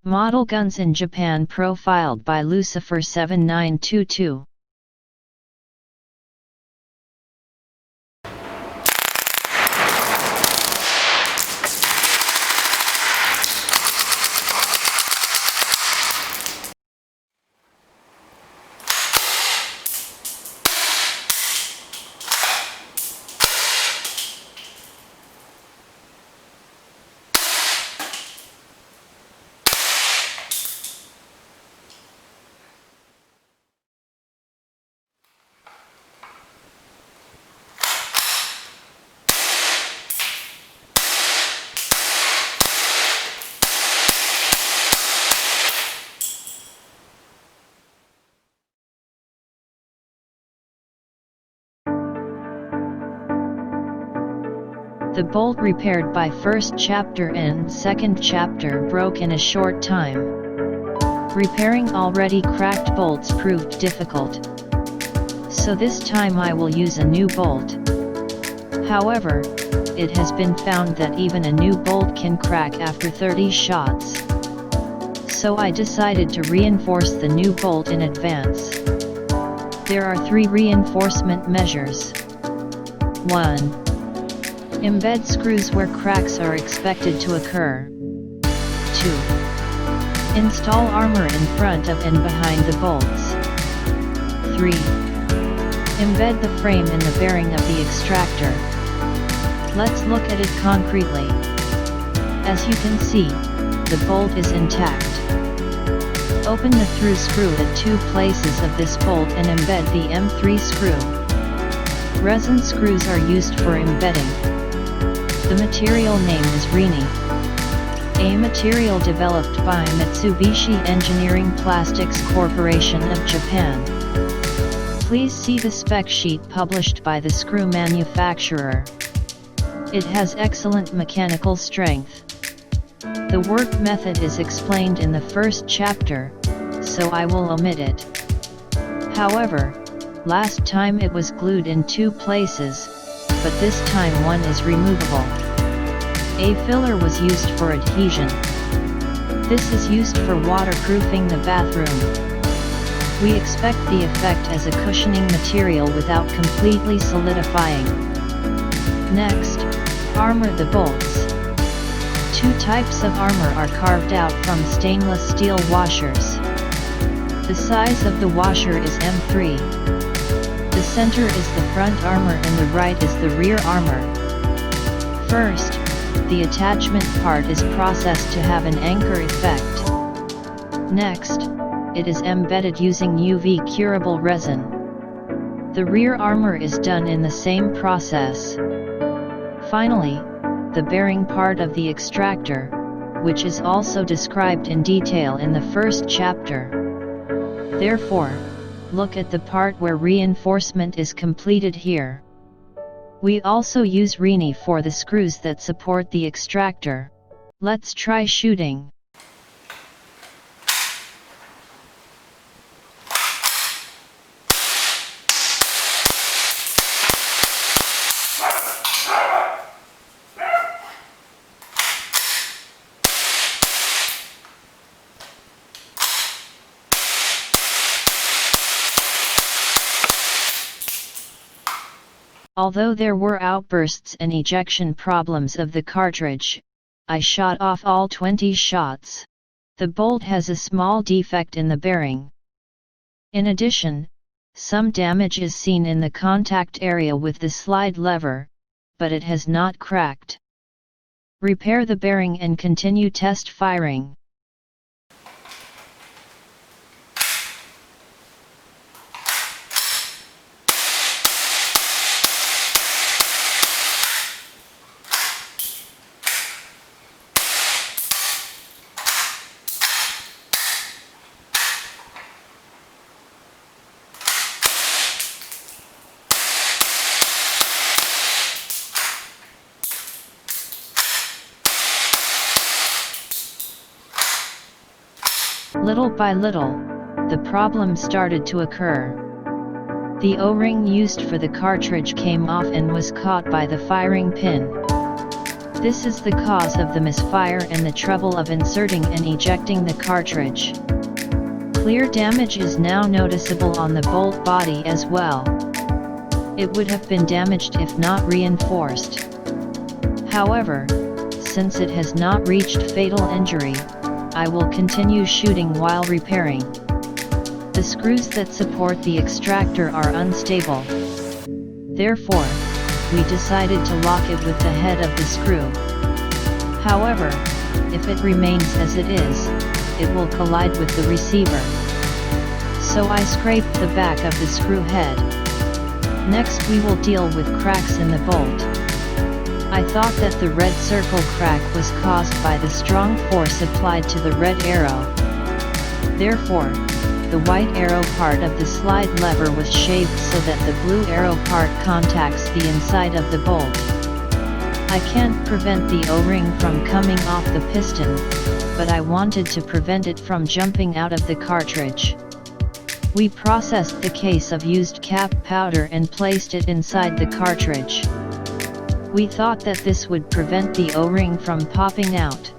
Model guns in Japan profiled by Lucifer 7922. The bolt repaired by first chapter and second chapter broke in a short time. Repairing already cracked bolts proved difficult. So this time I will use a new bolt. However, it has been found that even a new bolt can crack after 30 shots. So I decided to reinforce the new bolt in advance. There are 3 reinforcement measures. 1. Embed screws where cracks are expected to occur. 2. Install armor in front of and behind the bolts. 3. Embed the frame in the bearing of the extractor. Let's look at it concretely. As you can see, the bolt is intact. Open the through screw at 2 places of this bolt and embed the M3 screw. Resin screws are used for embedding. The material name is Rini, a material developed by Mitsubishi Engineering Plastics Corporation of Japan. Please see the spec sheet published by the screw manufacturer. It has excellent mechanical strength. The work method is explained in the first chapter, so I will omit it. However, last time it was glued in 2 places, but this time one is removable. A filler was used for adhesion. This is used for waterproofing the bathroom. We expect the effect as a cushioning material without completely solidifying. Next, armor the bolts. 2 types of armor are carved out from stainless steel washers. The size of the washer is M3. The center is the front armor and the right is the rear armor. First, the attachment part is processed to have an anchor effect. Next, it is embedded using UV curable resin. The rear armor is done in the same process. Finally, the bearing part of the extractor, which is also described in detail in the first chapter. Therefore, look at the part where reinforcement is completed here. We also use Rini for the screws that support the extractor. Let's try shooting. Although there were outbursts and ejection problems of the cartridge, I shot off all 20 shots. The bolt has a small defect in the bearing. In addition, some damage is seen in the contact area with the slide lever, but it has not cracked. Repair the bearing and continue test firing. Little by little, the problem started to occur. The O-ring used for the cartridge came off and was caught by the firing pin. This is the cause of the misfire and the trouble of inserting and ejecting the cartridge. Clear damage is now noticeable on the bolt body as well. It would have been damaged if not reinforced. However, since it has not reached fatal injury, I will continue shooting while repairing. The screws that support the extractor are unstable. Therefore, we decided to lock it with the head of the screw. However, if it remains as it is, it will collide with the receiver. So I scraped the back of the screw head. Next we will deal with cracks in the bolt. I thought that the red circle crack was caused by the strong force applied to the red arrow. Therefore, the white arrow part of the slide lever was shaved so that the blue arrow part contacts the inside of the bolt. I can't prevent the O-ring from coming off the piston, but I wanted to prevent it from jumping out of the cartridge. We processed the case of used cap powder and placed it inside the cartridge. We thought that this would prevent the O-ring from popping out.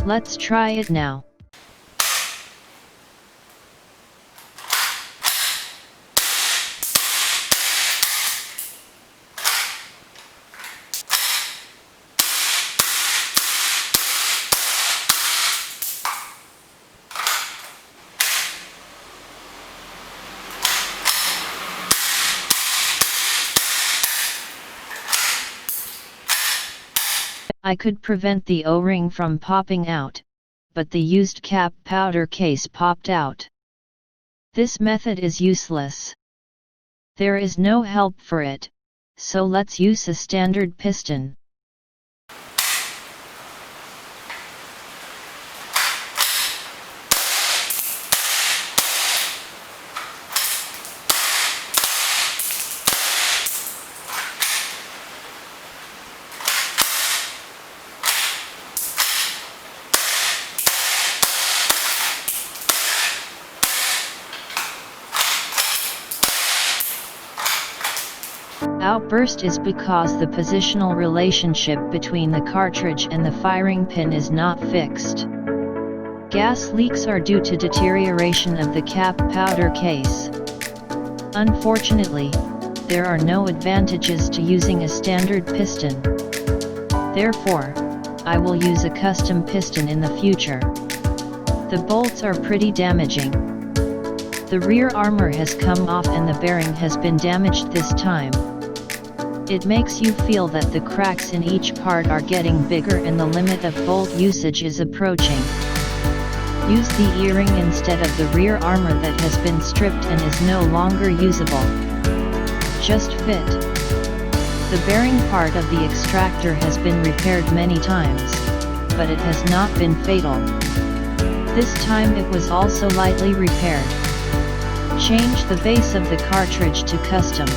Let's try it now. I could prevent the O-ring from popping out, but the used cap powder case popped out. This method is useless. There is no help for it, so let's use a standard piston. Outburst is because the positional relationship between the cartridge and the firing pin is not fixed. Gas leaks are due to deterioration of the cap powder case. Unfortunately, there are no advantages to using a standard piston. Therefore, I will use a custom piston in the future. The bolts are pretty damaging. The rear armor has come off and the bearing has been damaged this time. It makes you feel that the cracks in each part are getting bigger and the limit of bolt usage is approaching. Use the earring instead of the rear armor that has been stripped and is no longer usable. Just fit. The bearing part of the extractor has been repaired many times, but it has not been fatal. This time it was also lightly repaired. Change the base of the cartridge to custom.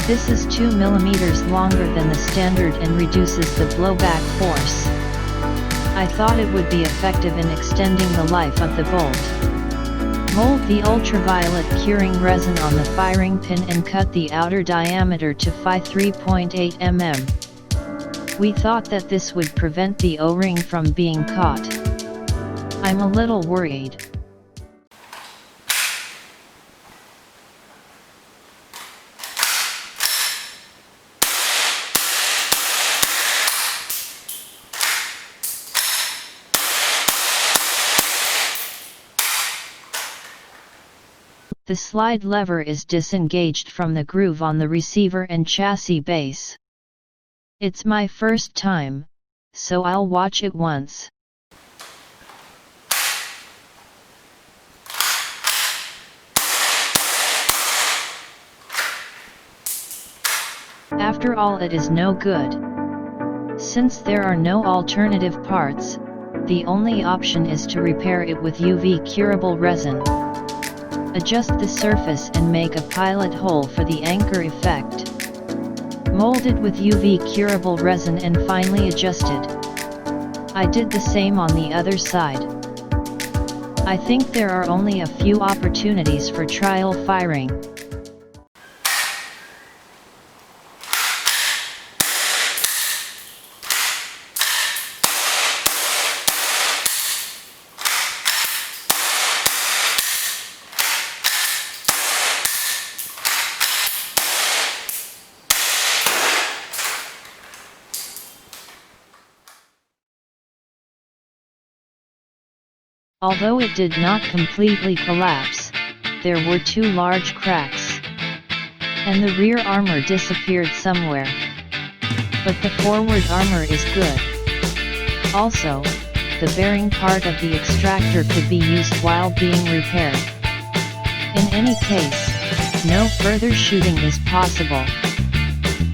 This is 2 mm longer than the standard and reduces the blowback force. I thought it would be effective in extending the life of the bolt. Mold the ultraviolet curing resin on the firing pin and cut the outer diameter to 3.8 mm. We thought that this would prevent the O-ring from being caught. I'm a little worried. The slide lever is disengaged from the groove on the receiver and chassis base. It's my first time, so I'll watch it once. After all, it is no good. Since there are no alternative parts, the only option is to repair it with UV curable resin. Adjust the surface and make a pilot hole for the anchor effect. Mold it with UV curable resin and finally adjusted. I did the same on the other side. I think there are only a few opportunities for trial firing. Although it did not completely collapse, there were 2 large cracks, and the rear armor disappeared somewhere. But the forward armor is good. Also, the bearing part of the extractor could be used while being repaired. In any case, no further shooting is possible.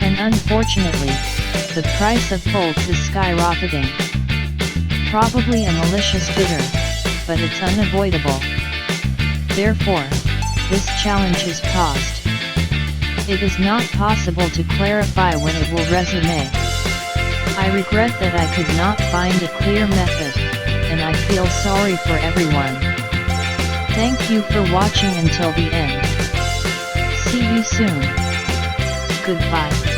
And unfortunately, the price of bolts is skyrocketing. Probably a malicious bidder, but it's unavoidable. Therefore, this challenge is paused. It is not possible to clarify when it will resume. I regret that I could not find a clear method, and I feel sorry for everyone. Thank you for watching until the end. See you soon. Goodbye.